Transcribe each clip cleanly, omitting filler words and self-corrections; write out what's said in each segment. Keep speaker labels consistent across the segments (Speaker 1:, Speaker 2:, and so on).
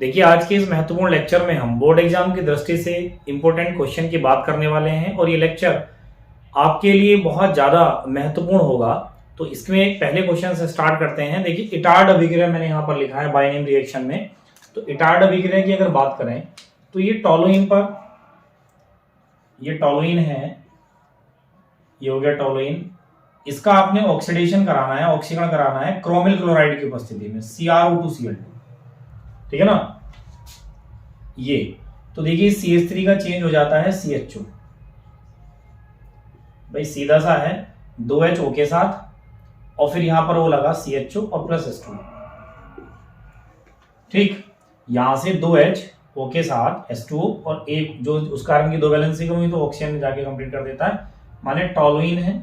Speaker 1: देखिए, आज के इस महत्वपूर्ण लेक्चर में हम बोर्ड एग्जाम की दृष्टि से इंपॉर्टेंट क्वेश्चन की बात करने वाले हैं और ये लेक्चर आपके लिए बहुत ज्यादा महत्वपूर्ण होगा। तो इसमें पहले क्वेश्चन से स्टार्ट करते हैं। देखिए, इटार्ड अभिक्रिया मैंने यहाँ पर लिखा है बाइनेम रिएक्शन में। तो इटार्ड अभिक्रिया की अगर बात करें तो ये टोलुइन पर, ये टोलुइन है, ये हो गया टोलुइन। इसका आपने ऑक्सीडेशन कराना है, ऑक्सीकरण कराना है क्रोमिल क्लोराइड की उपस्थिति में, CrO2Cl2, ठीक है ना। ये तो देखिए CH3 का चेंज हो जाता है CHO, भाई सीधा सा है 2HO के साथ, और फिर यहां पर वो लगा CHO और प्लस H2, ठीक। यहां से 2HO के साथ H2O और एक जो उस कार्बन की 2 वैलेंसी कम हुई तो ऑक्सीजन में जाके कंप्लीट कर देता है, माने टोलुइन है।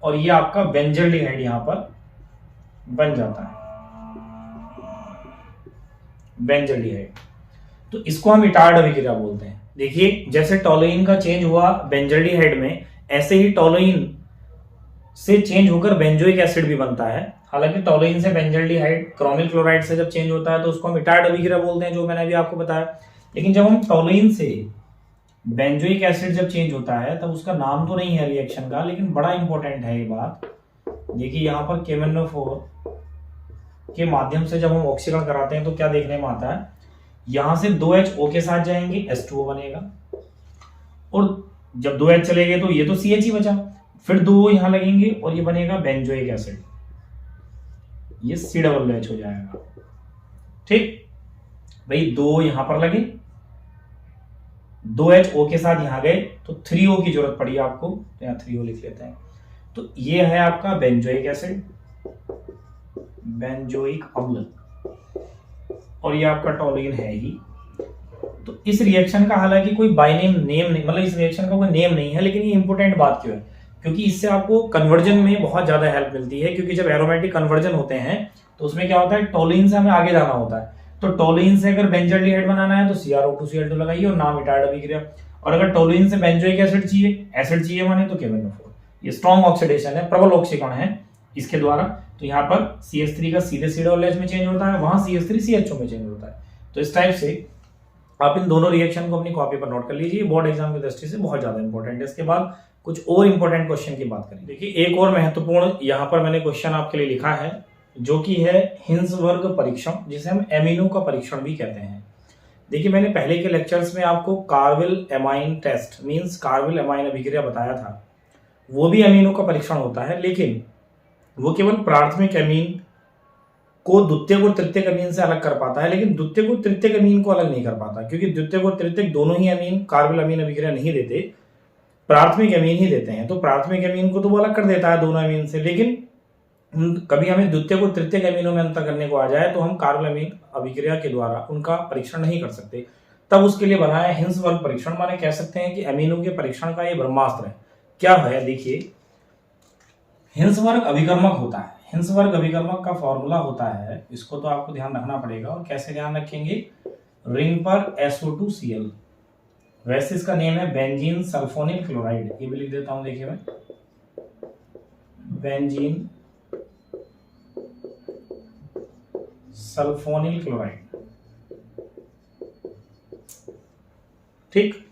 Speaker 1: और ये आपका बेंजल्डिहाइड यहां पर बन जाता है, बेंजल्डिहाइड। तो इसको हम इटार्ड अभिक्रिया बोलते हैं। देखिए, जैसे टोलुइन का चेंज हुआ बेंजल्डिहाइड में, ऐसे ही टोलुइन से चेंज होकर बेंजोइक एसिड भी बनता है। हालांकि टोलुइन से बेंजल्डिहाइड क्रोमिल क्लोराइड से जब चेंज होता है तो उसको हम इटार्ड अभिक्रिया बोलते हैं, जो मैंने अभी आपको बताया। लेकिन जब हम टोलुइन से बेंजोइक एसिड जब चेंज होता है तब उसका नाम तो नहीं है रिएक्शन का, लेकिन बड़ा इंपॉर्टेंट है ये बात। देखिए, यहां पर KMnO4 के माध्यम से जब हम ऑक्सीकरण कराते हैं तो क्या देखने में आता है, यहां से 2HO के साथ जाएंगे, H2O बनेगा, और जब 2H चले गए तो ये तो CH ही बचा, फिर 2 यहां लगेंगे और ये बनेगा बेंजोइक एसिड, ये COOH हो जाएगा, ठीक। भाई 2 यहां पर लगे, 2HO के साथ यहां गए तो 3O की जरूरत पड़ी आपको, तो यहां 3O लिख लेते हैं। तो ये है आपका बेंजोइक एसिड, बेंजोइक अम्ल, और ये आपका टोलुइन है ही। तो इस रिएक्शन का हालांकि कोई बाइनेम नेम नहीं, मतलब इस रिएक्शन का कोई नेम नहीं है, लेकिन ये इंपॉर्टेंट बात क्यों है, क्योंकि इससे आपको कन्वर्जन में बहुत ज्यादा हेल्प मिलती है। क्योंकि जब एरोमेटिक कन्वर्जन होते हैं तो उसमें क्या होता है, टोलुइन से हमें आगे जाना होता है। तो टोलुइन से अगर बेंजल्डिहाइड बनाना है तो CrO2Cl2 लगाइए और नाम इटार्ड अभिक्रिया। और अगर टोलुइन से बेंजोइक एसिड चाहिए माने तो KMnO4। ये स्ट्रॉन्ग ऑक्सीडेशन है, प्रबल ऑक्सीकरण है इसके द्वारा। तो यहाँ पर CH3 का सीधे COOH में चेंज होता है, वहां CH3 CHO में चेंज होता है। तो इस टाइप से आप इन दोनों रिएक्शन को अपनी कॉपी पर नोट कर लीजिए, बोर्ड एग्जाम की दृष्टि से बहुत ज्यादा इंपॉर्टेंट है। इसके बाद कुछ और इंपॉर्टेंट क्वेश्चन की बात करें। देखिए, एक और महत्वपूर्ण यहाँ पर मैंने क्वेश्चन आपके लिए लिखा है, जो कि है हिंसवर्ग परीक्षण, जिसे हम एमिनो का परीक्षण भी कहते हैं। देखिए, मैंने पहले के लेक्चर्स में आपको carbylamine test means carbylamine अभिक्रिया बताया था, वो भी एमिनो का परीक्षण होता है, लेकिन वो केवल प्राथमिक एमीन को द्वितीयक और तृतीयक अमीन से अलग कर पाता है, लेकिन द्वितीयक और तृतीयक अमीन को अलग नहीं कर पाता, क्योंकि द्वितीयक और तृतीयक दोनों ही अमीन कार्बिल अमीन अभिक्रिया नहीं देते, प्राथमिक अमीन ही देते हैं। तो प्राथमिक अमीन को तो वो अलग कर देता है दोनों अमीन से, लेकिन कभी हमें द्वितीयक और तृतीयक अमीनों में अंतर करने को आ जाए तो हम कार्बिल अमीन अभिक्रिया के द्वारा उनका परीक्षण नहीं कर सकते। तब उसके लिए बना है हिंसवर्ग परीक्षण, माने कह सकते हैं कि अमीनों के परीक्षण का ये ब्रह्मास्त्र है। क्या है, देखिए, हिंसवर्ग अभिकर्मक होता है। हिंसवर्ग अभिकर्मक का फॉर्मूला होता है, इसको तो आपको ध्यान रखना पड़ेगा। और कैसे ध्यान रखेंगे, रिंग पर SO2Cl, वैसे इसका नेम है बेंजीन सल्फोनिल क्लोराइड, ये भी लिख देता हूं। देखिए मैं, बेंजीन सल्फोनिल क्लोराइड, ठीक।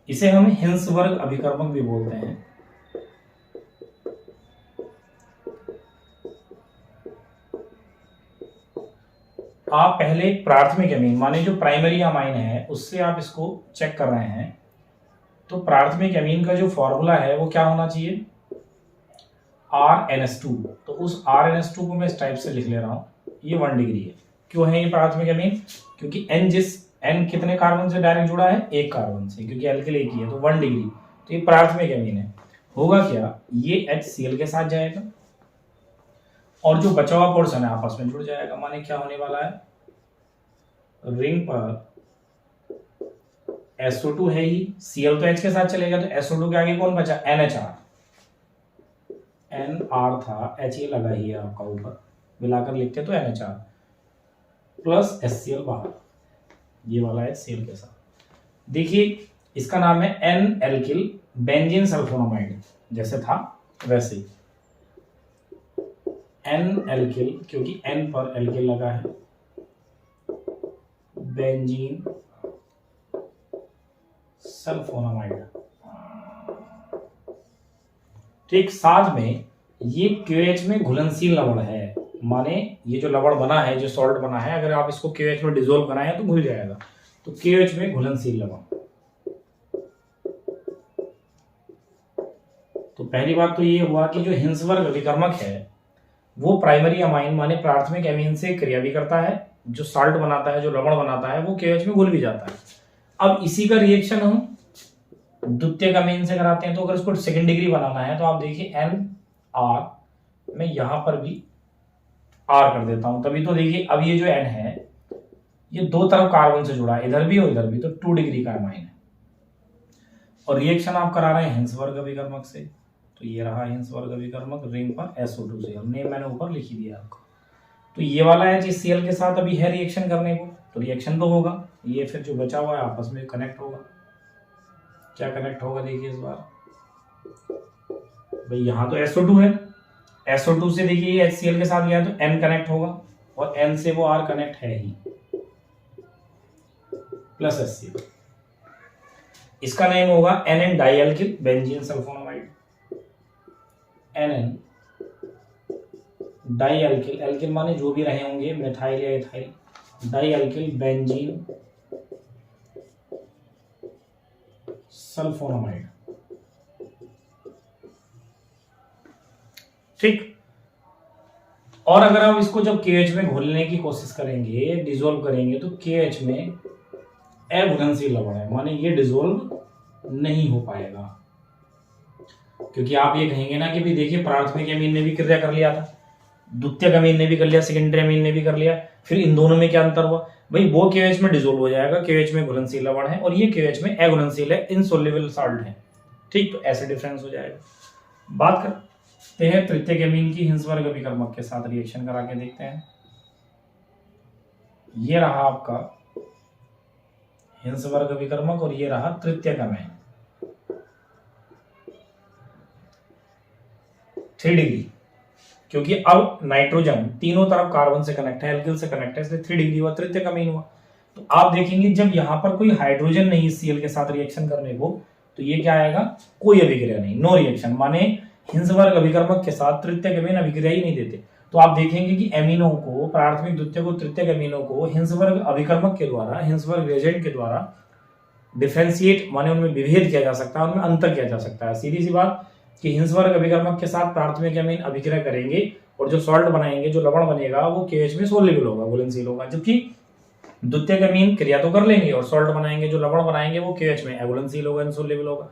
Speaker 1: इसे हम हिंसवर्ग अभिकर्मक भी बोलते हैं। आप पहले प्राथमिक अमीन माने जो प्राइमरी अमाइन है उससे आप इसको चेक कर रहे हैं, तो प्राथमिक अमीन का जो फॉर्मूला है वो क्या होना चाहिए, RNS2। तो उस RNS2 को मैं इस टाइप से लिख ले रहा हूं, ये 1 डिग्री है। क्यों है ये प्राथमिक अमीन, क्योंकि N कितने कार्बन से डायरेक्ट जुड़ा है, एक कार्बन से, क्योंकि एल्किल एक ही है, तो 1 डिग्री। तो ये प्राथमिक अमीन है। होगा क्या, ये HCl के साथ जाएगा और जो बचा हुआ पोर्शन है आपस में जुड़ जाएगा, माने क्या होने वाला है, रिंग पर SO2 है ही, Cl तो H के साथ चलेगा, तो SO2 के आगे कौन बचा, NHR, NR था, H ये लगा ही है आपका ऊपर, मिलाकर लिखते तो NHR प्लस HCl बाहर, ये वाला है Cl के साथ। देखिए, इसका नाम है N एल्किल बेंजीन सल्फोनामाइड, जैसे था वैसे ही N एल्किल, क्योंकि N पर एल्किल लगा है, बेंजीन सल्फोनामाइड। ठीक, साथ में ये QH में घुलनशील लवण है, माने ये जो लवण बना है, जो सॉल्ट बना है, अगर आप इसको QH में डिसोल्व कराएं तो घुल जाएगा, तो QH में घुलनशील लवण। तो पहली बात तो ये हुआ कि जो हिंसवर्ग अभिकर्मक है वो प्राइमरी अमाइन माने प्राथमिक एमीन से क्रिया भी करता है, जो साल्ट बनाता है, जो लवण बनाता है, वो KH में घुल भी जाता है। अब इसी का रिएक्शन हम द्वितीयक अमीन से कराते हैं, तो अगर इसको सेकेंड डिग्री बनाना है तो आप देखिए NR, मैं यहां पर भी R कर देता हूं, तभी तो देखिए अब ये जो N है ये दो तरफ कार्बन से जुड़ा है, इधर भी और इधर भी, तो 2 डिग्री का अमाइन है। और रिएक्शन आप करा रहे हैं हिंसवर्ग अभिकर्मक से, तो ये रहा हिंसवर्ग अभिकर्मक रिंग पर SO2 से, हमने मैंने ऊपर लिख ही दिया आपको। तो ये वाला HCl के साथ अभी है रिएक्शन करने को, तो रिएक्शन तो होगा, ये फिर जो बचा हुआ है आपस में कनेक्ट होगा। क्या कनेक्ट होगा देखिए इस बार, भाई यहाँ तो SO2 है, SO2 से देखिए HCl के साथ गया तो N कनेक्ट होगा, और N से वो R कनेक्ट है ही, प्लस HCl। इसका नेम होगा NN dialkyl benzene sulphonamide. NN dialkyl, alkyl माने जो भी रहे होंगे, मिथाइल या इथाइल, डाइएल्किल बेंजीन सल्फोनामाइड। ठीक, और अगर आप इसको जब KH में घोलने की कोशिश करेंगे, डिसोल्व करेंगे, तो KH में अघुलनशील लवण है, माने ये डिसोल्व नहीं हो पाएगा, क्योंकि आप ये कहेंगे ना कि भी देखिए प्राथमिक अमीन ने भी क्रिया कर लिया था, द्वितीयक अमीन ने भी कर लिया, सेकेंडरी अमीन ने भी कर लिया, फिर इन दोनों में क्या अंतर हुआ, भाई वो KH में डिसोल्व हो जाएगा, KH में घुलनशील लवण है और ये KH में अघुलनशील है, इनसोल्युबल सॉल्ट है। ठीक, तो ऐसे डिफरेंस हो जाएगा। बात करते हैं तृतीयक अमीन की हिंसवर्ग अभिकर्मक के साथ रिएक्शन करा के देखते हैं। ये रहा आपका हिंसवर्ग अभिकर्मक और ये रहा तृतीयक अमीन, 3 डिग्री, क्योंकि अब नाइट्रोजन तीनों तरफ कार्बन से कनेक्ट है, एल्किल से कनेक्ट है, इसलिए 3 डिग्री हुआ, तृतीयक अमीन हुआ। तो आप देखेंगे जब यहां पर कोई हाइड्रोजन नहीं Cl के साथ रिएक्शन करने को, तो ये क्या आएगा, कोई अभिक्रिया नहीं, नो रिएक्शन, माने हिंसवर्ग अभिकर्मक के साथ तृतीयक अमीन अभिक्रिया ही नहीं देते। तो आप देखेंगे कि एमिनो को, प्राथमिक द्वितीयक और तृतीयक अमीनों को हिंसवर्ग अभिकर्मक के द्वारा, हिंसवर्ग रिएजेंट के द्वारा डिफरेंशिएट माने उनमें विभेद किया जा सकता है, उनमें अंतर किया जा सकता है। सीधी सी बात कि हिंसवर्ग अभिकर्मक के साथ प्राथमिक अमीन अभिक्रिया करेंगे और जो सॉल्ट बनाएंगे, जो लवण बनेगा, वो KH में सोल्युबल होगा, घुलनशील होगा, जबकि द्वितीयक अमीन क्रिया तो कर लेंगे और सॉल्ट बनाएंगे, जो लवण बनाएंगे, वो KH में अघुलनशील होगा, इनसोल्युबल होगा।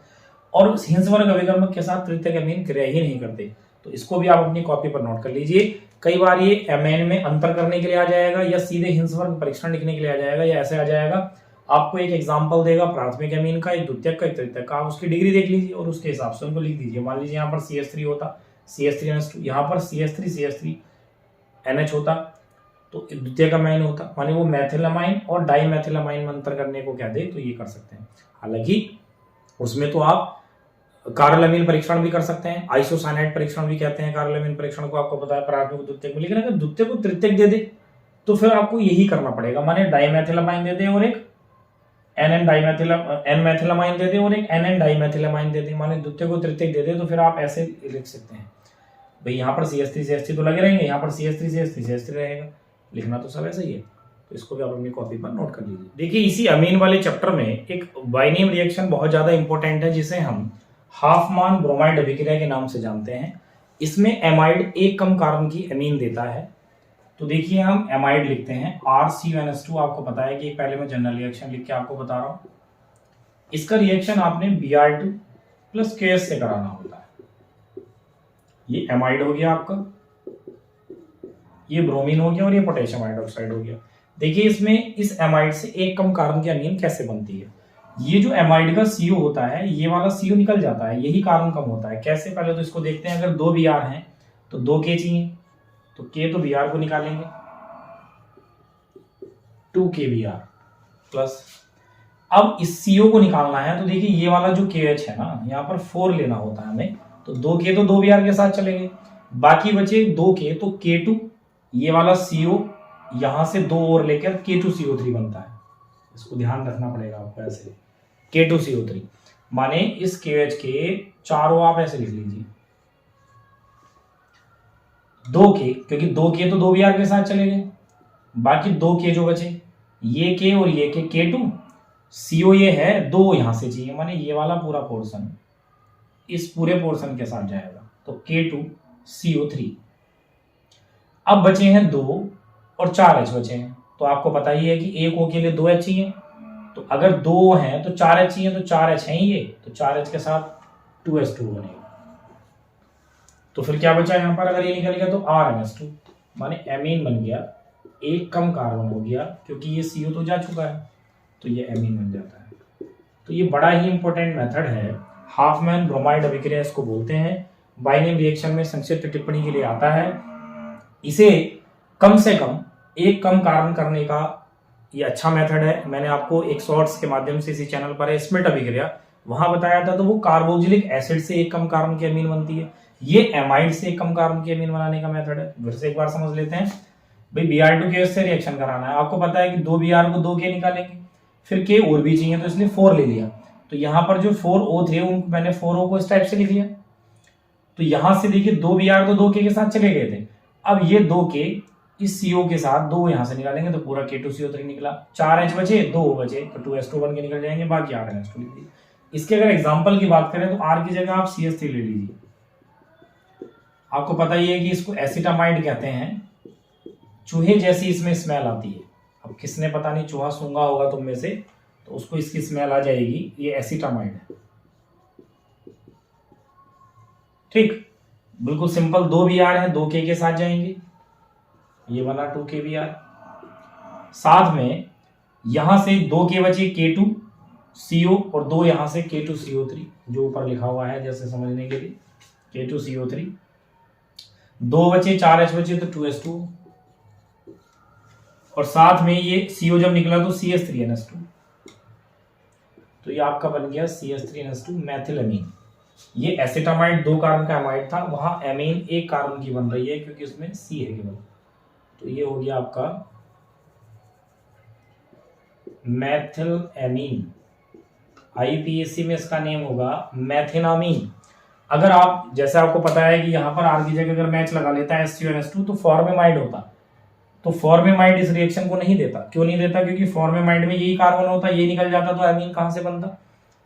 Speaker 1: और हिंसवर्ग अभिकर्मक के साथ तृतीयक अमीन क्रिया ही नहीं करते। तो इसको भी आप अपनी कॉपी पर नोट कर लीजिए। कई बार ये अमीन में अंतर करने के लिए आ जाएगा, या सीधे हिंसवर्ग परीक्षण लिखने के लिए आ जाएगा, या ऐसे आ जाएगा, आपको एक एग्जांपल देगा प्राथमिक अमीन का, एक द्वितीयक का, एक तृतीयक का, आप उसकी डिग्री देख लीजिए और उसके हिसाब से उनको लिख दीजिए। मान लीजिए यहाँ पर CH3 होता, CH3NH2, यहाँ पर CH3NH होता, तो द्वितीयक अमीन होता, माने वो मैथिलमाइन और डाइमेथिलमाइन में अंतर करने को क्या दे, तो ये कर सकते हैं। हालांकि उसमें तो आप कार्बोलामीन परीक्षण भी कर सकते हैं, आइसोसाइनाइड परीक्षण भी कहते हैं कार्बोलामीन परीक्षण को, आपको पता है प्राथमिक द्वितीयक में। लेकिन अगर द्वितीयक को तृतीयक दे दे तो फिर आपको यही करना पड़ेगा, माने डाइमेथिलमाइन दे दे और एक N-मैथिलमाइन दे दे और एक NN डाइमेथिलमाइन दे दे, माने द्वितीयक को तृतीयक दे दे, तो फिर आप ऐसे लिख सकते हैं, भाई यहाँ पर CH3 तो लगे रहेंगे, यहाँ पर CH3 रहेगा, लिखना तो सब ऐसा ही है। तो इसको भी आप अपनी कॉपी पर नोट कर लीजिए। देखिए इसी अमीन वाले चैप्टर में एक बाइनेम रिएक्शन बहुत ज्यादा इंपॉर्टेंट है, जिसे हम हाफमान ब्रोमाइड अभिक्रिया के नाम से जानते हैं। इसमें एमाइड एक कम कार्बन की अमीन देता है। तो देखिए हम एमाइड लिखते हैं RCONS2, आपको पता है कि पहले मैं जनरल रिएक्शन लिख के आपको बता रहा हूं। इसका रिएक्शन आपने Br2 प्लस KS से कराना होता है। ये एमाइड हो गया आपका, ये ब्रोमीन हो गया और ये पोटेशियम हाइड्रोक्साइड हो गया। देखिए इसमें इस एमाइड से एक कम कार्बन की अमीन कैसे बनती है। ये जो एमाइड का CO होता है, ये वाला CO निकल जाता है, यही कार्बन कम होता है। कैसे, पहले तो इसको देखते हैं। अगर 2 Br हैं तो 2 K चाहिए, तो K तो Br को निकालेंगे, 2 KBr प्लस, अब इस CO को निकालना है, तो देखिए ये वाला जो KH है ना, यहाँ पर 4 लेना होता है हमें, तो 2 K तो 2 Br के साथ चलेंगे, बाकी बचे 2 K, तो K2, ये वाला CO यहां से 2 और लेकर K2CO3 बनता है। इसको ध्यान रखना पड़ेगा आपको ऐसे, K2CO3 माने इस KOH के चारों आप ऐसे लिख लीजिए 2K, क्योंकि 2K तो 2Br के साथ चले गए, बाकी 2K जो बचे ये K और ये K2, CO ये है 2 यहां से चाहिए, माने ये वाला पूरा पोर्शन इस पूरे पोर्शन के साथ जाएगा, तो K2CO3। अब बचे हैं 2 और 4H बचे हैं, तो आपको पता ही है कि एक O के लिए 2H चाहिए, तो अगर 2 हैं तो 4H चाहिए, तो 4H है ये, तो 4H के साथ 2S2 बनेगा। तो फिर क्या बचा यहाँ पर, अगर ये निकल गया तो RNS2 माने एमीन बन गया, एक कम कार्बन हो गया क्योंकि ये CO तो जा चुका है, तो ये एमीन बन जाता है। तो ये बड़ा ही इंपॉर्टेंट मेथड है, हाफमैन ब्रोमाइड अभिक्रिया इसको बोलते हैं, बाइनेम रिएक्शन में संक्षिप्त टिप्पणी के लिए आता है। इसे कम से कम एक कम कार्बन करने का ये अच्छा मेथड है। मैंने आपको एक शॉर्ट्स के माध्यम से इसी चैनल पर है स्प्लिट अभिक्रिया, वहां बताया था, तो वो कार्बोक्सिलिक एसिड से एक कम कार्बन की अमीन बनती है, ये एमाइड से एक कम कार्बन की अमीन बनाने का मेथड है। फिर से एक बार समझ लेते हैं भाई, Br2 से रिएक्शन कराना है, आपको पता है कि 2Br को 2K निकालेंगे, फिर K और भी चाहिए तो इसलिए 4 ले लिया, तो यहाँ पर जो 4O थे उनको मैंने 4O को इस टाइप से लिख लिया। तो यहां से देखिए 2Br तो 2K के साथ चले गए थे, अब ये 2K इस CO के साथ 2 यहां से निकालेंगे तो पूरा K2CO3 निकला, 4H बचे 2 बचे तो 2S2 बन के निकल जाएंगे, बाकी RNS2 लिख लीजिए। इसके अगर एग्जाम्पल की बात करें तो R की जगह आप CH3 ले लीजिए, आपको पता ही है कि इसको एसिटामाइड कहते हैं, चूहे जैसी इसमें स्मेल आती है। अब किसने पता नहीं चूहा सूंघा होगा तुम में से, तो उसको इसकी स्मेल आ जाएगी, ये एसिटामाइड है। ठीक, बिल्कुल सिंपल, 2Br है 2K के साथ जाएंगे, ये बना 2KBr, साथ में यहां से 2K बचे K2CO और 2 यहां से K2CO3 जो ऊपर लिखा हुआ है जैसे समझने के लिए, K2CO3, 2 बचे 4H बचे तो 2S2, और साथ में ये CO जब निकला तो CH3NS2, तो ये आपका बन गया CH3NS2 मैथिलअमीन। ये एसिटामाइड 2 कार्बन का एमाइड था, वहां एमीन 1 कार्बन की बन रही है क्योंकि उसमें C है केवल, तो ये हो गया आपका मैथिलएमीन। IUPAC में इसका नेम होगा मैथिनामीन। अगर आप, जैसे आपको पता है कि यहाँ पर R की जगह अगर मैच लगा लेता है SCO2 तो फॉर्मेमाइड होता, तो फॉर्मेमाइड इस रिएक्शन को नहीं देता। क्यों नहीं देता? क्योंकि फॉर्मेमाइड में यही कार्बन होता, ये निकल जाता तो एमीन कहां से बनता।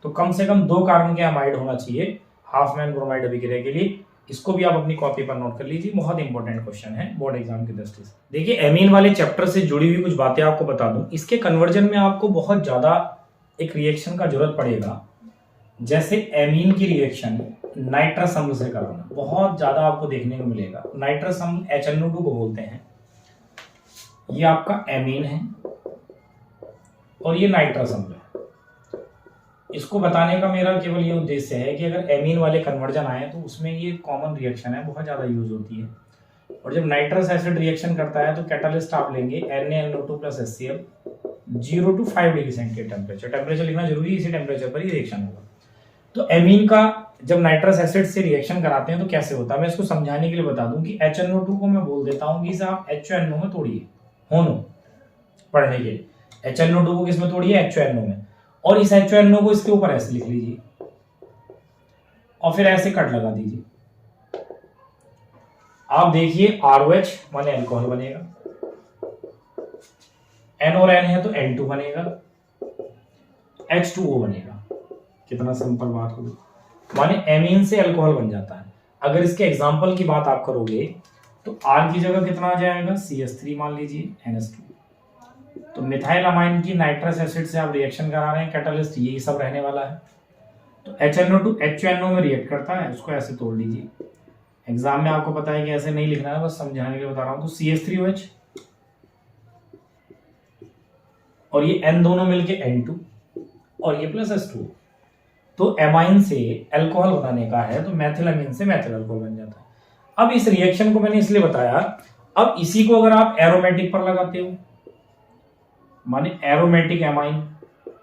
Speaker 1: तो कम से कम 2 कार्बन के एमाइड होना चाहिए हाफमैन ब्रोमाइड अभिक्रिया के लिए। इसको भी आप अपनी कॉपी पर नोट कर लीजिए, बहुत इंपॉर्टेंट क्वेश्चन है बोर्ड एग्जाम की दृष्टि से। देखिए एमीन वाले चैप्टर से जुड़ी हुई कुछ बातें आपको बता दूं, इसके कन्वर्जन में आपको बहुत ज्यादा एक रिएक्शन का जरूरत पड़ेगा, जैसे एमीन की रिएक्शन नाइट्रस अम्ल से कराना, बहुत ज्यादा आपको देखने को मिलेगा। नाइट्रस अम्ल HNO2 को बोलते हैं, ये आपका एमीन है और ये नाइट्रस अम्ल है। इसको बताने का मेरा केवल ये उद्देश्य है कि अगर एमीन वाले कन्वर्जन आए तो उसमें ये कॉमन रिएक्शन है, बहुत ज्यादा यूज होती है। और जब नाइट्रस एसिड रिएक्शन करता है तो कैटालिस्ट आप लेंगे NaNO2 + HCl 0 to 5 degree centigrade temperature लिखना जरूरी है, इसी टेम्परेचर पर ही रिएक्शन होगा। तो एमीन का जब नाइट्रस एसिड से रिएक्शन कराते हैं तो कैसे होता है, मैं इसको समझाने के लिए बता दूं कि HNO2 को मैं बोल देता हूं कि इसे आप HNO में तोड़िए, होनो पढ़ने के लिए। HNO2 को किसमें तोड़िए? HNO में, और इस HNO को इसके ऊपर ऐसे लिख लीजिए और फिर ऐसे कट लगा दीजिए। आप देखिए ROH माने अल्कोहल बनेगा, N और N है तो N2 बनेगा, H2O बनेगा। कितना सिंपल बात होगी, माने एमीन से अल्कोहल बन जाता है। अगर इसके एग्जांपल की बात आप करोगे तो R की जगह कितना आ जाएगा? CH3 मान लीजिए, NS2। तो मिथाइल अमाइन की नाइट्रस एसिड से आप रिएक्शन करा रहे हैं, कैटालिस्ट यही सब रहने वाला है। तो HNO2 HNO में रिएक्ट करता है, उसको ऐसे तोड़ लीजिए। एग्जाम में आपको पता है कि ऐसे नहीं लिखना है, बस समझाने के लिए बता रहा हूं। तो CH3OH और ये N दोनों मिलके N2 और ये प्लस H2। तो एमाइन से अल्कोहल बनाने का है तो मैथिलअमीन से मैथिल अल्कोहल बन जाता है। अब इस रिएक्शन को मैंने इसलिए बताया, अब इसी को अगर आप एरोमेटिक पर लगाते हो, माने एरोमेटिक एमाइन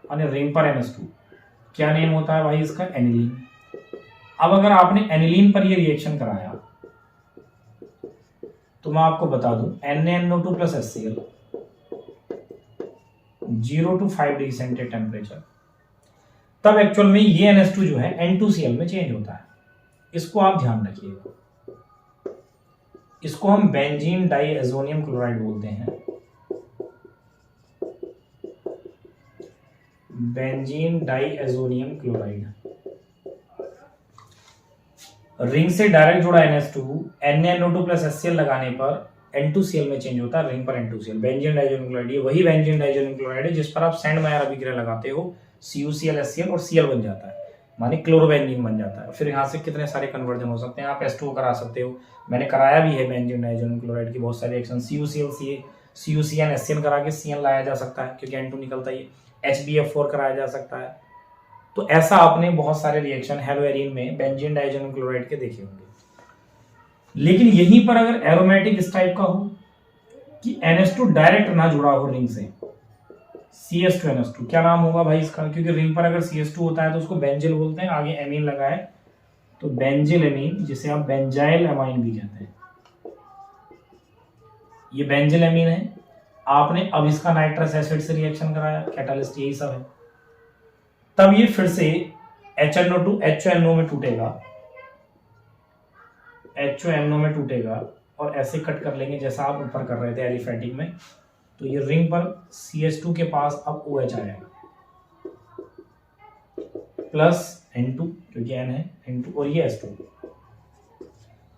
Speaker 1: माने रिंग पर NH2, क्या नेम होता है भाई इसका? एनिलीन। अब अगर आपने एनिलीन पर ये रिएक्शन कराया तो मैं आपको बता दूं NaNO2 + HCl 0 to 5 degree centigrade temperature, तब एक्चुअल में ये NH2 जो है N2Cl में चेंज होता है। इसको आप ध्यान रखिएगा। इसको हम बेंजीन डाइएजोनियम क्लोराइड बोलते हैं। Benzene diazonium chloride. रिंग से डायरेक्ट जुड़ा NH2 NaNO2 प्लस HCl लगाने पर N2Cl में चेंज होता है, रिंग पर N2Cl। बेंजीन डाइएजोनियम क्लोराइड, ये वही बेंजीन डाइएजोनियम क्लोराइड है जिस पर आप सैंड मायर अभिक्रिया लगाते हो, CuCl HCl और Cl बन जाता है, माने क्लोरोबेंजीन बन जाता है। फिर यहाँ से कितने सारे कन्वर्जन हो सकते हैं, आप H2O करा सकते हो, मैंने कराया भी है बेंजीन डाइएजोनियम क्लोराइड की बहुत सारे रिएक्शन। CuCl CuCN HCl करा के Cn लाया जा सकता है क्योंकि N2 निकलता ही है। HBF4 कराया जा सकता है। तो ऐसा आपने बहुत सारे रिएक्शन हेलोएरिन में बेंजीन डाइएजोनियम क्लोराइड के देखे होंगे। लेकिन यहीं पर अगर एरोमेटिक इस टाइप का हो कि NH2 डायरेक्ट ना जुड़ा हो रिंग से, CS2NH2, क्या नाम होगा भाई इसका? क्योंकि रिंग पर अगर CS2 होता है तो उसको बेंजिल बोलते हैं, आगे एमीन लगा है तो बेंजिल एमीन, जिसे आप बेंजाइल एमाइन भी कहते हैं। ये बेंजिल एमीन है। आपने अब इसका नाइट्रस एसिड से रिएक्शन कराया, कैटालिस्ट यही सब है। तब ये फिर से HNO2 HNO में टूटेगा, HNO में टूटेगा और ऐसे कट कर लेंगे जैसा आप ऊपर कर रहे थे एलिफेटिक में। तो ये रिंग पर CH2 के पास अब OH आएगा प्लस N2 क्योंकि N है N2 और ये H2,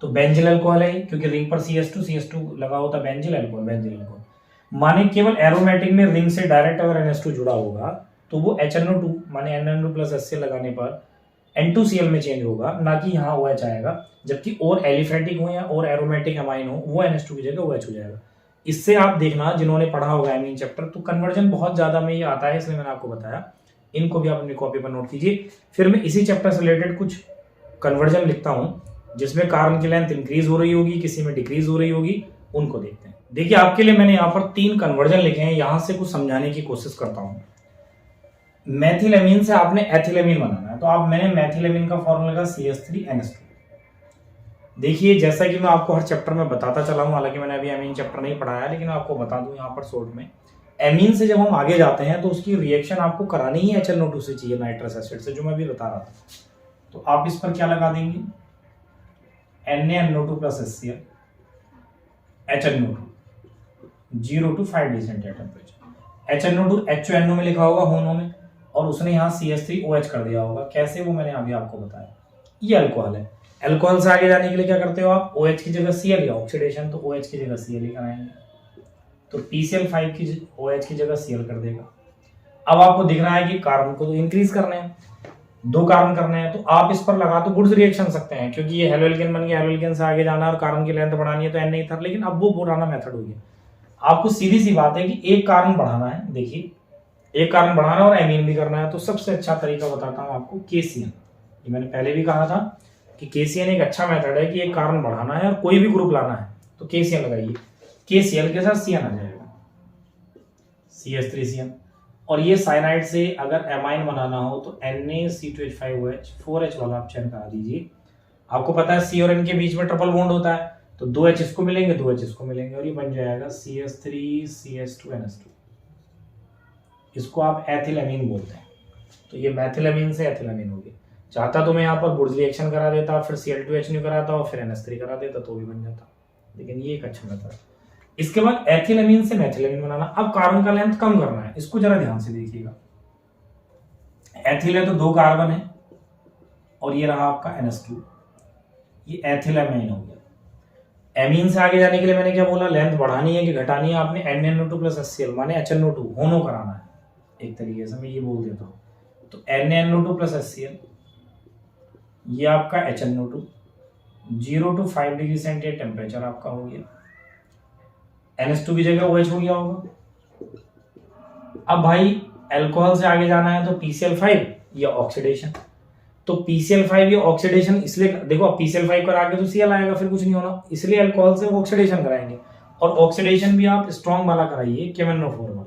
Speaker 1: तो बेंजिल अल्कोहल है क्योंकि रिंग पर CH2 लगा होता बेंजिल अल्कोहल, बेंजिल अल्कोहल। माने केवल एरोमेटिक में रिंग से डायरेक्ट अगर NH2 जुड़ा होगा तो वो HNO2 माने NaNO2 प्लस HCl लगाने पर N2Cl में चेंज होगा, ना कि यहाँ OH आएगा। जबकि और एलिफेटिक हो या और एरोमेटिक अमाइन हो, वो NH2 की जगह OH हो जाएगा। इससे आप देखना, जिन्होंने पढ़ा होगा एमीन चैप्टर, तो कन्वर्जन बहुत ज्यादा में ये आता है, इसलिए मैंने आपको बताया। इनको भी आप अपनी कॉपी पर नोट कीजिए। फिर मैं इसी चैप्टर से रिलेटेड कुछ कन्वर्जन लिखता हूँ जिसमें कार्बन की लेंथ इंक्रीज हो रही होगी, किसी में डिक्रीज हो रही होगी, उनको देखते हैं। देखिए आपके लिए मैंने यहाँ पर 3 कन्वर्जन लिखे हैं, यहां से कुछ समझाने की कोशिश करता हूँ। मैथिलेमीन से आपने एथिलेमीन बनाना है, तो आप मैंने मैथिलेमीन का फॉर्मूला लगा CH3NH2। देखिए जैसा कि मैं आपको हर चैप्टर में बताता चला हूं, हालांकि मैंने अभी एमीन चैप्टर नहीं पढ़ाया, लेकिन आपको बता दूं यहाँ पर शॉर्ट में। एमीन से जब हम आगे जाते हैं तो उसकी रिएक्शन आपको करानी ही HNO2 से चाहिए, नाइट्रस एसिड से, जो मैं अभी बता रहा था। तो आप इस पर क्या लगा देंगे, NaNO2 plus HCl HNO2 0 to 5 degree centigrade temperature. HNO2 HNO में लिखा होगा होनो में, और उसने यहाँ CH3OH कर दिया होगा। कैसे, वो मैंने अभी आपको बताया। ये अल्कोहल है। अल्कोहल से आगे जाने के लिए क्या करते हो आप, OH की जगह Cl या ऑक्सीडेशन, तो OH की जगह Cl ही कराएंगे, तो PCl5 की OH की जगह Cl कर देगा। अब आपको दिख रहा है कि कार्बन को तो इंक्रीज करने हैं, 2 कार्बन करने हैं, तो आप इस पर लगा तो गुड्स रिएक्शन सकते हैं, क्योंकि ये हेलोएल्केन बन गया, हेलोएल्केन से आगे जाना और कार्बन की लेंथ बढ़ानी है तो N नहीं था। लेकिन अब वो पुराना मेथड हो गया। आपको सीधी सी बात है कि एक कार्बन बढ़ाना है, देखिए एक कार्बन बढ़ाना और एमीन भी करना है, तो सबसे अच्छा तरीका बताता हूं आपको, KCN। ये मैंने पहले भी कहा था कि KCN एक अच्छा मेथड है कि एक कार्बन बढ़ाना है और कोई भी ग्रुप लाना है तो KCN लगाइए। KCl के साथ CN आ जाएगा, CH3CN। और ये साइनाइड से अगर एमाइन बनाना हो तो NaC2H5OH 4H वाला आप चयन करा दीजिए। आपको पता है C और N के बीच में ट्रिपल बॉन्ड होता है, तो 2H इसको मिलेंगे, 2H इसको मिलेंगे, और ये बन जाएगा CH3CH2NH2। इसको आप एथिलेमीन बोलते हैं। तो ये मैथिलेमीन से एथिलेमीन हो गया। चाहता तो मैं यहाँ पर बुर्ज रिएक्शन करा देता, फिर Cl2H नहीं कराता और फिर NH3 करा देता तो भी बन जाता, लेकिन ये एक अच्छा मेथड है। इसके बाद एथिलेमीन से मैथिलेमीन बनाना। अब कार्बन का लेंथ कम करना है, इसको जरा ध्यान से देखिएगा। एथिल है तो 2 कार्बन है और ये रहा आपका NH2, ये एथिलेमीन हो गया। एमीन से आगे जाने के लिए मैंने क्या बोला, लेंथ बढ़ानी है कि घटानी है, आपने NaNO2 प्लस HCl माने HNO2 होनो कराना है, एक तरीके से मैं ये बोल देता हूं। तो NaNO2 प्लस HCl, ये आपका HNO2 0 to 5 degree centigrade temperature आपका हो गया। NH2 की जगह OH हो गया होगा। अब भाई अल्कोहल से आगे जाना है तो PCl5 या ऑक्सीडेशन, तो PCl5 या ऑक्सीडेशन, इसलिए देखो PCl5 कर आगे तो Cl आएगा, फिर कुछ नहीं होना, इसलिए अल्कोहल से वो ऑक्सीडेशन कराएंगे। और ऑक्सीडेशन भी आप स्ट्रॉन्ग वाला कराइए, KMnO4 वाला।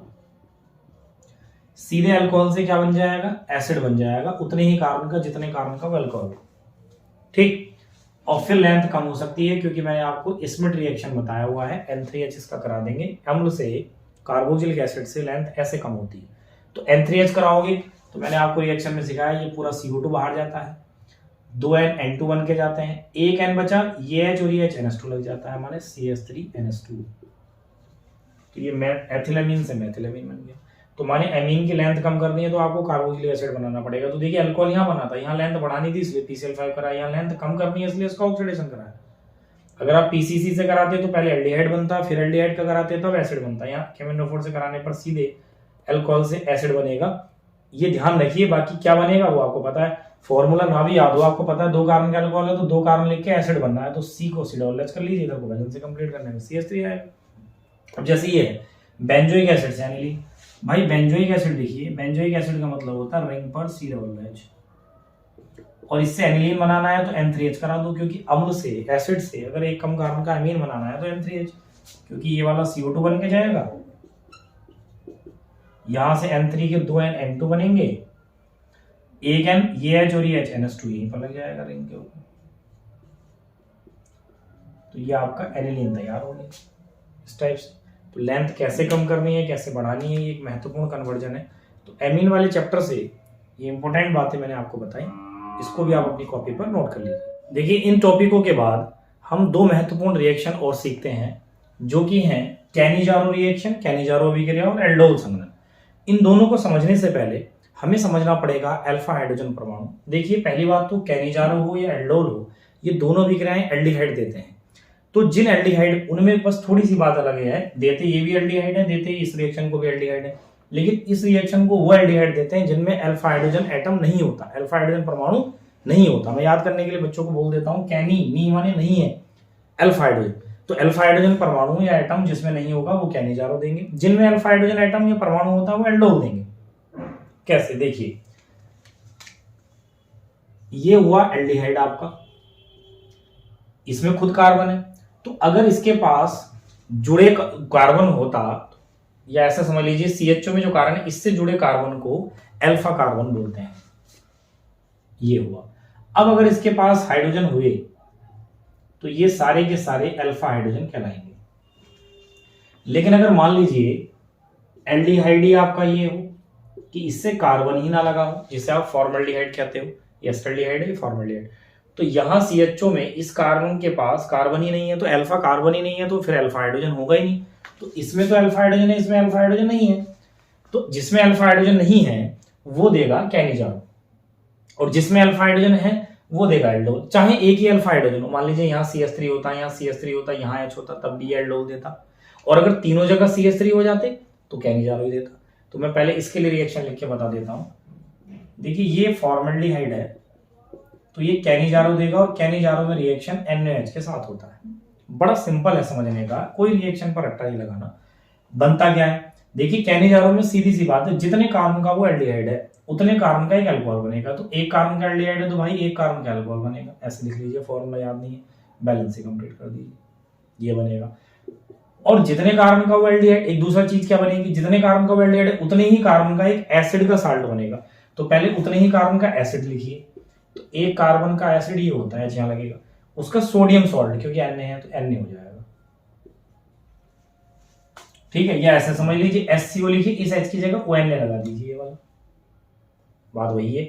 Speaker 1: सीधे अल्कोहल से क्या बन जाएगा, एसिड बन जाएगा, उतने ही कार्बन का जितने कार्बन का अल्कोहल, ठीक। और फिर लेंथ कम हो सकती है क्योंकि मैंने आपको स्मिट रिएक्शन बताया हुआ है, N3H इसका करा देंगे अम्ल से कार्बोक्सिलिक एसिड से लेंथ ऐसे कम होती है। तो N3H कराओगे तो मैंने आपको रिएक्शन में सिखाया, ये पूरा CO2 बाहर जाता है, 2 N N2 बन के जाते हैं, एक N बचा, ये H और ये H NH2 लग जाता है हमारे CH3NH2। तो ये एथिलेमीन से मेथिलेमीन बन गया। तो माने एमीन की लेंथ कम करनी है तो आपको कार्बोक्सिलिक एसिड बनाना पड़ेगा। तो देखिए अल्कोहल यहाँ बना था, यहाँ लेंथ बढ़ानी थी इसलिए PCl5 करा, यहाँ लेंथ कम करनी है इसलिए इसका ऑक्सीडेशन कराया। अगर आप PCC से कराते तो पहले एल्डिहाइड बनता, फिर एल्डिहाइड का कराते तब एसिड बनता। यहाँ केमिनोफोर से कराने पर सीधे अल्कोहल से एसिड बनेगा। ये ध्यान रखिए, बाकी क्या बनेगा वो आपको पता है, फॉर्मूला ना भी याद हो आपको पता है, 2 कार्बन का अल्कोहल है तो 2 कार्बन लिख के एसिड बनना है, तो C को C कर लीजिए, इधर को वजन से कंप्लीट करने में CH3 आएगा। अब जैसे ये है बेंजोइक एसिड से यानी भाई बेंजोइक एसिड लिखिए, बेंजोइक एसिड का मतलब होता है रिंग पर CH, और इससे एनिलीन बनाना है तो N3H करा दो, क्योंकि अम्ल से एसिड से अगर एक कम कार्बन का अमीन बनाना है तो N3H, क्योंकि ये वाला CO2 बन के जाएगा, यहां से N3 के 2 N N2 बनेंगे, एक N ये H और ये H NH2 यहीं पर लग जाएगा रिंग के ऊपर। तो ये आपका एनिलीन तैयार हो गया इस टाइप से। तो लेंथ कैसे कम करनी है, कैसे बढ़ानी है, ये एक महत्वपूर्ण कन्वर्जन है। तो एमीन वाले चैप्टर से ये इंपॉर्टेंट बातें मैंने आपको बताई, इसको भी आप अपनी कॉपी पर नोट कर लीजिए। देखिए इन टॉपिकों के बाद हम 2 महत्वपूर्ण रिएक्शन और सीखते हैं, जो कि हैं कैनिजारो रिएक्शन, कैनिजारो अभिक्रिया और एल्डोल संघनन। इन दोनों को समझने से पहले हमें समझना पड़ेगा अल्फा हाइड्रोजन परमाणु। देखिए पहली बात तो कैनिजारो हो या एल्डोल हो, ये दोनों अभिक्रियाएं एल्डिहाइड देते हैं। तो जिन एल्डिहाइड, उनमें बस थोड़ी सी बात अलग है, देते ये भी एल्डिहाइड है, देते इस रिएक्शन को भी एल्डिहाइड है, लेकिन इस रिएक्शन को वो एल्डिहाइड देते हैं जिनमें अल्फा हाइड्रोजन एटम नहीं होता, अल्फा हाइड्रोजन परमाणु नहीं होता। मैं याद करने के लिए बच्चों को बोल देता हूं, कैनी नी माने नहीं है, अल्फा हाइड्रोजन। तो अल्फा हाइड्रोजन परमाणु या एटम जिसमें नहीं होगा वो कैनिजारो देंगे, जिनमें अल्फा हाइड्रोजन एटम या परमाणु होता है वो एल्डोल देंगे। कैसे, देखिए ये हुआ एल्डिहाइड आपका, इसमें खुद कार्बन है, तो अगर इसके पास जुड़े कार्बन होता, या ऐसा समझ लीजिए CHO में जो कार्बन है इससे जुड़े कार्बन को अल्फा कार्बन बोलते हैं, ये हुआ। अब अगर इसके पास हाइड्रोजन हुए तो ये सारे के सारे अल्फा हाइड्रोजन कहलाएंगे। लेकिन अगर मान लीजिए एल्डिहाइड ही आपका ये हो कि इससे कार्बन ही ना लगा हो, जिसे आप फॉर्मल्डिहाइड कहते हो, एस्टल्डिहाइड है फॉर्मल्डिहाइड, तो यहां CHO में इस कार्बन के पास कार्बन ही नहीं है, तो अल्फा कार्बन ही नहीं है, तो फिर अल्फा हाइड्रोजन होगा ही नहीं। तो इसमें तो अल्फा हाइड्रोजन है, इसमें अल्फा हाइड्रोजन नहीं है, तो जिसमें अल्फा हाइड्रोजन नहीं है वो देगा कैनिजारो, और जिसमें अल्फा हाइड्रोजन है वो देगा एल्डोल। चाहे एक ही अल्फा हाइड्रोजन हो, मान लीजिए यहाँ CH3 होता, यहाँ CH3 होता, यहाँ H होता, तब भी एल्डोल देता, और अगर तीनों जगह CH3 हो जाते तो कैनिजारो ही देता। तो मैं पहले इसके लिए रिएक्शन लिख के बता देता हूं। देखिए ये फॉर्मल्डिहाइड है तो ये कैनिजारो देगा, और कैनिजारो में रिएक्शन NaOH के साथ होता है। बड़ा सिंपल है समझने का, कोई रिएक्शन पर रट्टा नहीं लगाना। बनता क्या है, देखिए कैनिजारो में सीधी सी बात है, जितने कार्बन का वो एल्डिहाइड है उतने कार्बन का एक अल्कोहल बनेगा। तो एक कार्बन का एल्डिहाइड है तो भाई एक कार्बन का अल्कोहल बनेगा, ऐसे लिख लीजिए, फॉर्मूला याद नहीं है, बैलेंस से कंप्लीट कर दीजिए, ये बनेगा। और जितने कार्बन का वो एल्डिहाइड, एक दूसरा चीज क्या बनेगी, जितने कार्बन का वो एल्डिहाइड है उतने ही कार्बन का एक एसिड का साल्ट बनेगा। तो पहले उतने ही कार्बन का एसिड लिखिए, तो एक कार्बन का एसिड ये होता है, यहाँ लगेगा, उसका सोडियम सॉल्ट, क्योंकि Na है तो Na हो जाएगा। ठीक है, ये ऐसे समझ लीजिए, SCO लिखिए, इस H की जगह ONA लगा दीजिए, ये वाला बात वही है।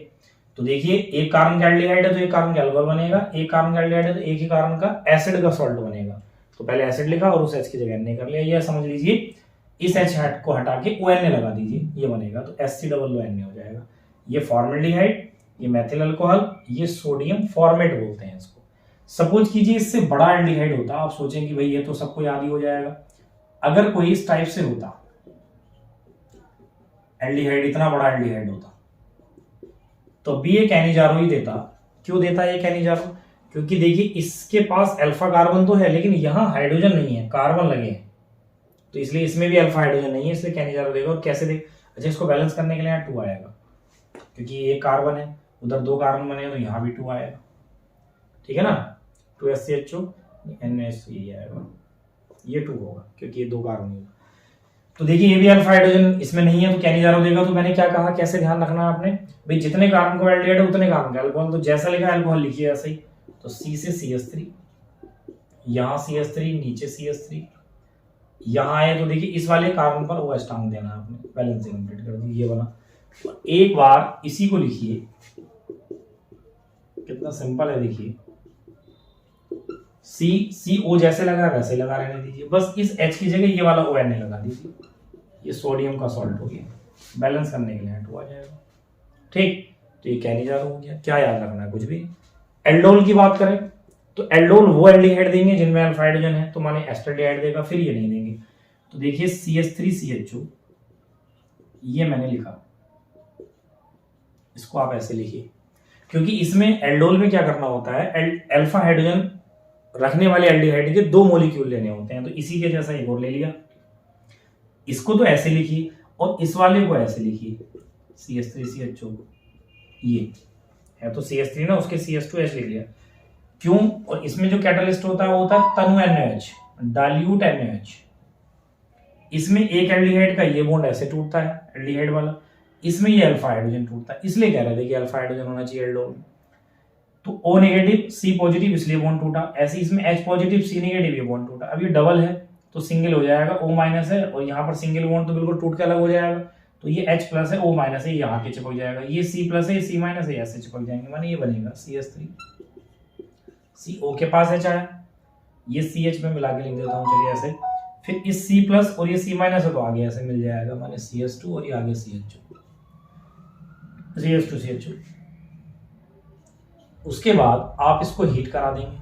Speaker 1: तो देखिए एक कार्बन का एल्डिहाइड है तो एक कार्बन का अल्कोहल बनेगा, एक कार्बन का एल्डिहाइड है तो एक ही कार्बन का एसिड का सॉल्ट बनेगा। तो पहले एसिड लिखा और उस H की जगह Na कर लिया, ये समझ लीजिए, इस H को हटा के ONA लगा दीजिए, ये बनेगा, तो HCOO हो जाएगा। ये फॉर्मल्डिहाइड, ये मेथिल अल्कोहल, ये सोडियम फॉर्मेट बोलते हैं इसको। सपोज कीजिए इससे बड़ा एल्डिहाइड होता, आप सोचें कि भाई ये तो सबको याद ही हो जाएगा, अगर कोई इस टाइप से होता एल्डिहाइड, इतना बड़ा एल्डिहाइड होता, तो भी ये कैनिजारो ही देता। क्यों देता ये कैनिजारो, क्योंकि देखिए इसके पास अल्फा कार्बन तो है लेकिन यहाँ हाइड्रोजन नहीं है, कार्बन लगे हैं, तो इसलिए इसमें भी अल्फा हाइड्रोजन नहीं है, इसलिए कैनिजारो देगा। और कैसे देगा, अच्छा इसको बैलेंस करने के लिए यहाँ 2 आएगा, क्योंकि एक कार्बन है, उधर 2 कार्बन बने तो यहाँ भी 2 आएगा, ठीक है ना, 2SCHO NaOH ये आएगा, ये 2 होगा क्योंकि ये 2 कार्बन होगा। तो देखिए ये भी अल्फा हाइड्रोजन इसमें नहीं है तो कैनिजारो देगा। तो मैंने क्या कहा, कैसे ध्यान रखना है आपने, भाई जितने कार्बन को एल्डिहाइड है उतने कार्बन का अल्कोहल, तो जैसा लिखा है अल्कोहल लिखिए ऐसे ही। तो C से CH3, यहाँ CH3, नीचे CH3, यहाँ आए तो देखिए इस वाले कार्बन पर OH टांग देना है आपने, बैलेंस कंप्लीट कर दी ये वाला। एक बार इसी को लिखिए, कितना सिंपल है देखिए, CO जैसे लगा वैसे लगा रहने दीजिए, बस इस H की जगह ये वाला ON लगा दीजिए, ये सोडियम का सॉल्ट हो गया, बैलेंस करने के लिए H2 आ जाएगा। ठीक, तो ये कैनिजार हो गया। क्या याद रखना है, कुछ भी। एल्डोल की बात करें तो एल्डोल वो एल्डिहाइड देंगे जिनमें अल्फा हाइड्रोजन है, तो माने एस्टरडिहाइड देगा, फिर ये नहीं देंगे। तो देखिए CH3CHO, ये मैंने लिखा, इसको आप ऐसे लिखिए, क्योंकि इसमें एल्डोल में क्या करना होता है, अल्फा हाइड्रोजन रखने वाले एल्डिहाइड के 2 मॉलिक्यूल लेने होते हैं, तो इसी के जैसा एक और ले लिया। इसको तो ऐसे लिखिए और इस वाले को ऐसे लिखिए, CH3CHO को, ये है तो CH3 ना, उसके CH2H लिख लिया। क्यों? और इसमें जो कैटलिस्ट होता है वो होता है तनु NaOH, डाइल्यूट NaOH। इसमें एक एल्डिहाइड का ये बॉन्ड ऐसे टूटता है, एल्डिहाइड वाला, इसमें ये अल्फा हाइड्रोजन टूटता है, इसलिए कह रहे थे कि अल्फा हाइड्रोजन होना चाहिए एल्डोल में। तो O नेगेटिव C पॉजिटिव इसलिए बॉन्ड टूटा, ऐसे इसमें H पॉजिटिव C नेगेटिव ये बॉन्ड टूटा। अब ये डबल है तो सिंगल हो जाएगा, O माइनस है और यहाँ पर सिंगल बॉन्ड तो बिल्कुल टूट के अलग हो जाएगा, तो ये H प्लस है, O माइनस है, यहाँ के चिपक जाएगा, ये C प्लस है, ये C माइनस है, ऐसे चिपक जाएंगे, माने ये बनेगा CH3। CO के पास H आया, ये CH में मिला के लिख देता हूँ, चलिए ऐसे, फिर इस C प्लस और ये C माइनस है तो आगे ऐसे मिल जाएगा, माने CH2 और ये आगे CH2। उसके बाद आप इसको हीट करा देंगे,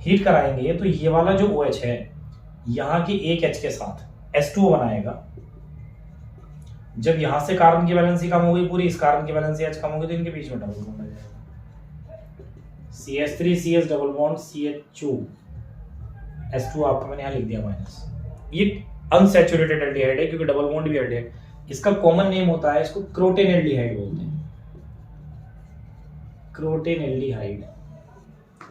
Speaker 1: हीट कराएंगे तो ये वाला जो OH है यहाँ के एक H के साथ H2O बनाएगा। जब यहां से कार्बन की वैलेंसी कम होगी पूरी, इस कार्बन की वैलेंसी H कम होगी, तो इनके बीच में डबल बॉन्ड आ जाएगा, CH3CH double bond CH2, H2 आपको मैंने यहाँ लिख दिया माइनस। ये अनसैचुरेटेड एल्डिहाइड है क्योंकि डबल बॉन्ड भी एल्डिहाइड, इसका कॉमन नेम होता है, इसको क्रोटेन एल्डिहाइड बोलते हैं, क्रोटेन एल्डिहाइड।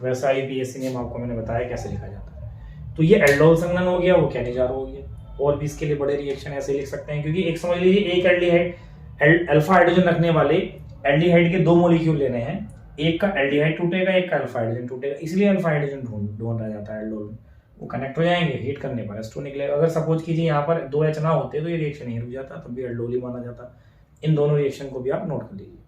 Speaker 1: वैसा IUPAC नेम आपको मैंने बताया कैसे लिखा जाता है। तो ये एल्डोल संघनन हो गया, वो कैनिजार हो गया। और भी इसके लिए बड़े रिएक्शन ऐसे लिख सकते हैं, क्योंकि एक समझ लीजिए एक एल्डिहाइड अल्फा हाइड्रोजन रखने वाले एल्डिहाइड के 2 मॉलिक्यूल लेने हैं, एक का एल्डिहाइड टूटेगा, एक का अल्फा हाइड्रोजन टूटेगा, इसलिए अल्फा हाइड्रोजन ढूंढा जाता है एल्डोल में। वो कनेक्ट हो जाएंगे, हीट करने पर H2 निकलेगा। अगर सपोज कीजिए यहाँ पर 2H ना होते तो ये रिएक्शन नहीं रुक जाता, तब भी एल्डोल ही माना जाता। इन दोनों रिएक्शन को भी आप नोट कर लीजिए।